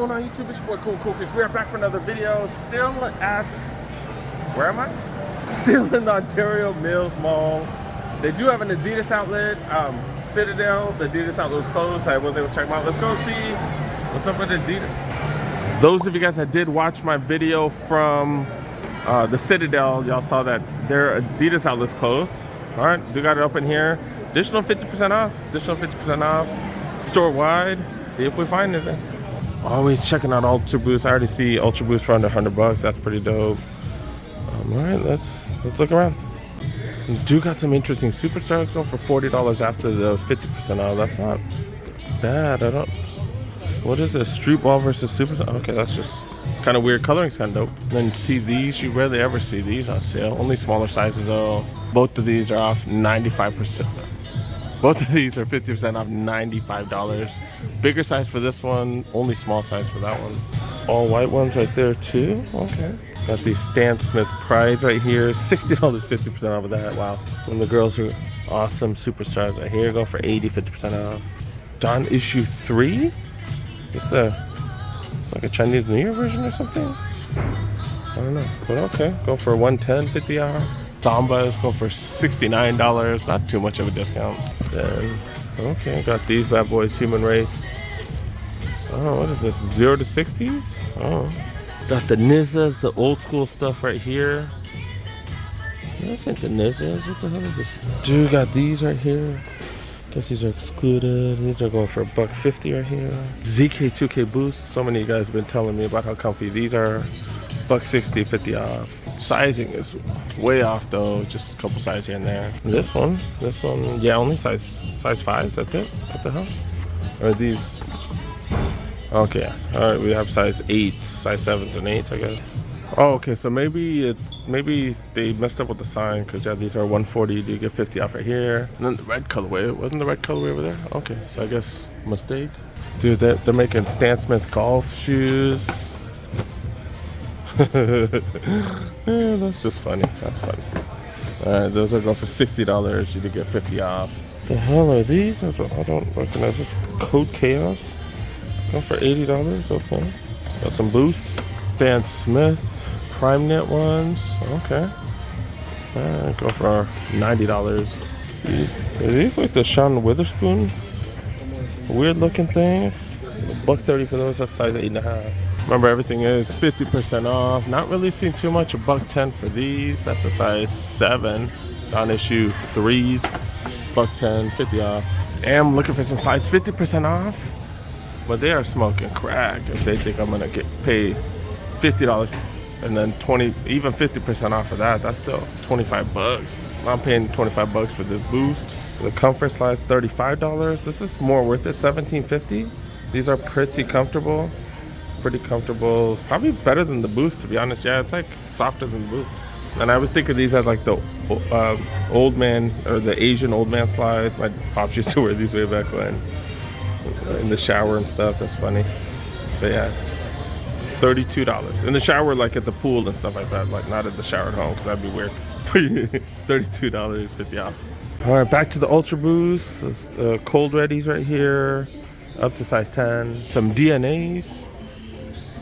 going on YouTube? It's your boy Cool Kicks. We are back for another video. Still at, where am I? Still in the Ontario Mills Mall. They do have an Adidas outlet, Citadel. The Adidas outlet was closed, so I wasn't able to check them out. Let's go see what's up with Adidas. Those of you guys that did watch my video from the Citadel, y'all saw that their Adidas outlet's closed. All right, we got it open here. Additional 50% off. Additional 50% off. Store wide. See if we find anything. Always checking out Ultra Boost. I already see Ultra Boost for under $100. That's pretty dope. All right, let's look around. We do got some interesting superstars going for $40 after the 50% off. That's not bad. What is this? Street ball versus superstar? Okay, that's just kind of weird. Coloring's kind of dope. Then see these. You rarely ever see these on sale. Only smaller sizes though. Both of these are off 95%. Both of these are 50% off, $95. Bigger size for this one, only small size for that one. All white ones right there too. Okay. Got these Stan Smith Prides right here. $60, 50% off of that. Wow. And the girls are awesome superstars right here. Go for 80, 50% off. Dawn issue 3? It's like a Chinese New Year version or something? I don't know. But okay. Go for 110, 50 off. Sambas go for $69. Not too much of a discount. Then, okay, got these bad boys, Human Race. Oh, what is this? 0 to 60s? Oh. Got the Nizzas, the old school stuff right here. This ain't the Nizzas. What the hell is this? Dude, got these right here. Guess these are excluded. These are going for $150 right here. ZK 2K Boost. So many of you guys have been telling me about how comfy these are. $160, 50 off. Sizing is way off though, just a couple sizes here and there. This one, yeah, only size 5s, that's it? What the hell? Or these? Okay, all right, we have size 8s, size 7s and 8s, I guess. Oh, okay, so maybe they messed up with the sign, because yeah, these are 140, you get 50 off right here. And then the red colorway, wasn't the red colorway over there? Okay, so I guess mistake. Dude, they're making Stan Smith golf shoes. Yeah, that's just funny. That's funny. Alright, those are going for $60. You did get 50 off. The hell are these? I don't recognize this. Code Chaos. Going for $80. Okay. Got some Boost. Stan Smith. Prime Knit ones. Okay. Alright, go for $90. These like the Sean Witherspoon? Weird looking things. $130 for those. That's size 8.5. Remember, everything is 50% off. Not really seeing too much. $110 for these. That's a size 7. On issue 3s. $110, 50 off. Am looking for some size 50% off. But they are smoking crack if they think I'm gonna pay $50 and then 20, even 50% off of that. That's still $25. I'm paying $25 for this Boost. The Comfort Slides, $35. This is more worth it. $17.50. These are pretty comfortable. Probably better than the Boost, to be honest. Yeah, it's like softer than the Boost. And I was thinking these as like the old man, or the Asian old man slides. My pops used to wear these way back when, in the shower and stuff. That's funny. But yeah, $32 in the shower, like at the pool and stuff like that. Like not at the shower at home, because that'd be weird. $32, 50 off. All right, back to the Ultra Boost. Cold Readies right here, up to size 10. Some DNAs.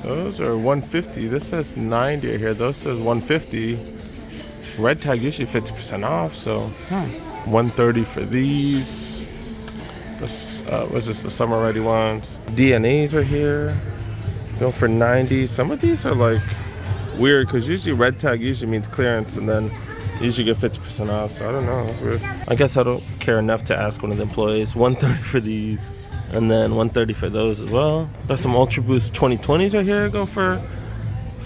Those are $150. This says 90 right here. Those says $150. Red tag usually 50% off, so $130 for these. What's this? The summer ready ones. DNAs right here. Go for $90. Some of these are like weird, because usually red tag usually means clearance, and then you usually get 50% off. So I don't know. That's weird. I guess I don't care enough to ask one of the employees. $130 for these. And then $130 for those as well. Got some Ultra Boost 2020s right here. Go for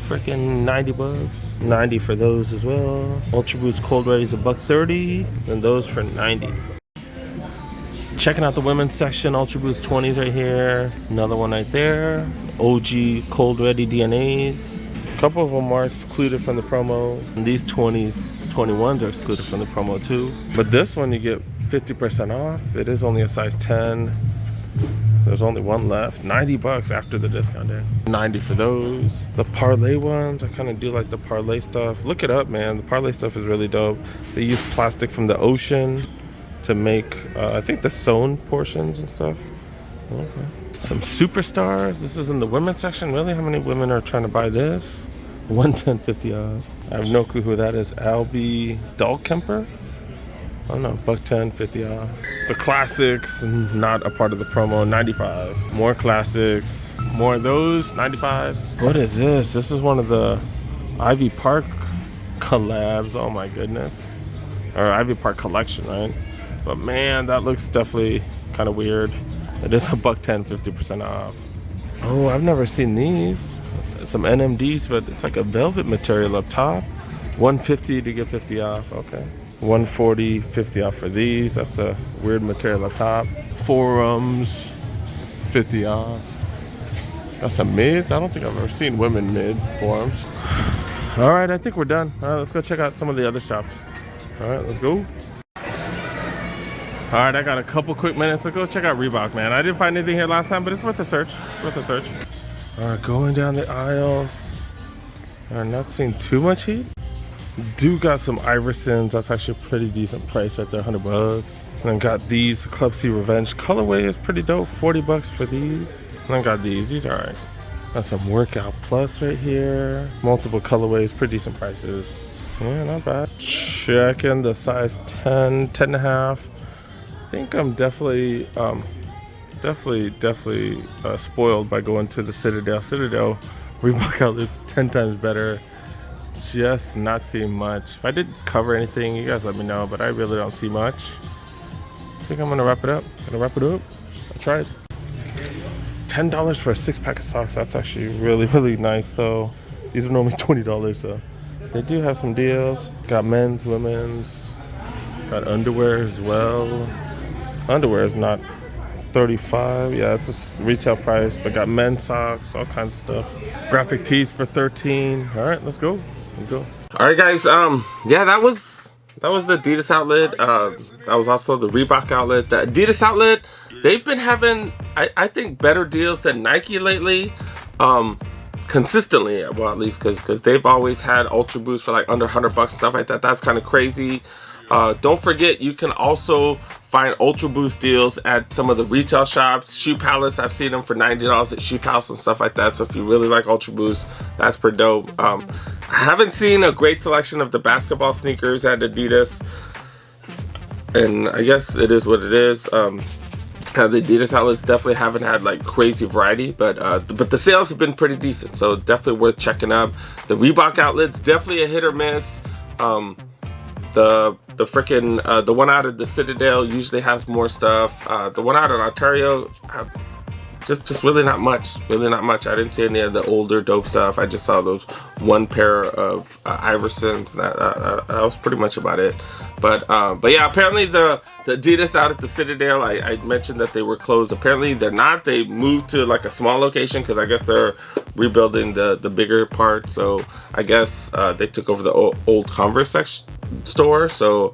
freaking $90. $90 for those as well. Ultra Boost Cold Ready's $130. And those for $90. Checking out the women's section. Ultra Boost 20s right here. Another one right there. OG Cold Ready DNAs. A couple of them are excluded from the promo. And these 21s are excluded from the promo too. But this one you get 50% off. It is only a size 10. There's only one left. $90 after the discount day. $90 for those. The parlay ones, I kind of do like the parlay stuff. Look it up, man. The parlay stuff is really dope. They use plastic from the ocean to make, I think, the sewn portions and stuff. Okay. Some superstars. This is in the women's section. Really, how many women are trying to buy this? 110.50 off. I have no clue who that is. Albie Dahlkemper. I don't know. $110.50 off. The classics, not a part of the promo. 95. More classics. More of those. 95. What is this? This is one of the Ivy Park collabs. Oh my goodness. Or Ivy Park collection, right? But man, that looks definitely kind of weird. It is a $110, 50% off. Oh, I've never seen these. Some NMDs, but it's like a velvet material up top. $150 to get 50 off. Okay. $140, 50 off for these. That's a weird material up top. Forums, 50 off. Got some mids. I don't think I've ever seen women mid forums. All right, I think we're done. All right, let's go check out some of the other shops. All right, let's go. All right, I got a couple quick minutes. Let's go check out Reebok, man. I didn't find anything here last time, but it's worth a search. It's worth a search. All right, going down the aisles. I'm not seeing too much heat. Do got some Iversons. That's actually a pretty decent price right there, $100. And then got these Club C Revenge colorway is pretty dope. $40 for these. And then got these. These are all right. Got some Workout Plus right here. Multiple colorways, pretty decent prices. Yeah, not bad. Checking the size 10, 10.5. I think I'm definitely spoiled by going to the Citadel. Citadel Reebok outlet is 10 times better. Just not seeing much. If I did cover anything, you guys let me know, but I really don't see much. I think I'm gonna wrap it up. I tried. $10 for a 6-pack of socks. That's actually really, really nice. So these are normally $20. So they do have some deals. Got men's, women's. Got underwear as well. Underwear is not $35. Yeah, it's a retail price. But got men's socks, all kinds of stuff. Graphic tees for $13. All right, let's go. Let's go. All right, guys. Yeah, that was the Adidas outlet. That was also the Reebok outlet. The Adidas outlet, they've been having, I think, better deals than Nike lately. Consistently, well, at least because they've always had Ultra Boost for like under $100 and stuff like that. That's kind of crazy. Don't forget, you can also find Ultra Boost deals at some of the retail shops. Shoe Palace, I've seen them for $90 at Shoe Palace and stuff like that. So if you really like Ultra Boost, that's pretty dope. I haven't seen a great selection of the basketball sneakers at Adidas, and I guess it is what it is. The Adidas outlets definitely haven't had like crazy variety, but the sales have been pretty decent, so definitely worth checking out. The Reebok outlets, definitely a hit or miss. The one out of the Citadel usually has more stuff. The one out in Ontario, just really not much. I didn't see any of the older dope stuff. I just saw those one pair of Iversons. That was pretty much about it. But yeah, apparently the Adidas out at the Citadel, I mentioned that they were closed. Apparently they're not. They moved to like a small location because I guess they're rebuilding the bigger part. So I guess they took over the old Converse store. So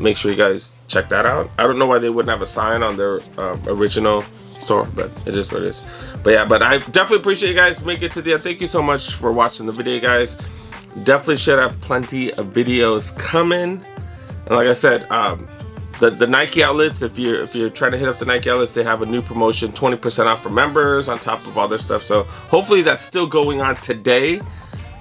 make sure you guys check that out. I don't know why they wouldn't have a sign on their original store, but it is what it is. But yeah, but I definitely appreciate you guys making it to the end. Thank you so much for watching the video, guys. Definitely should have plenty of videos coming. And like I said, the Nike outlets, if you're trying to hit up the Nike outlets, they have a new promotion, 20% off for members on top of all their stuff. So hopefully that's still going on today.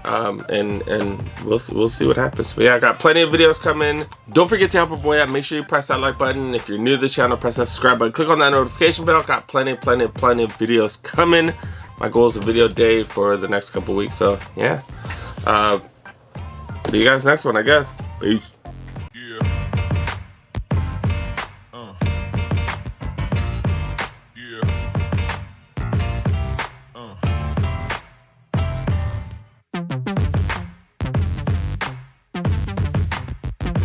And we'll see what happens. But yeah, I got plenty of videos coming. Don't forget to help a boy out. Make sure you press that like button. If you're new to the channel, press that subscribe button. Click on that notification bell. Got plenty of videos coming. My goal is a video day for the next couple weeks. So yeah, see you guys next one, I guess. Peace.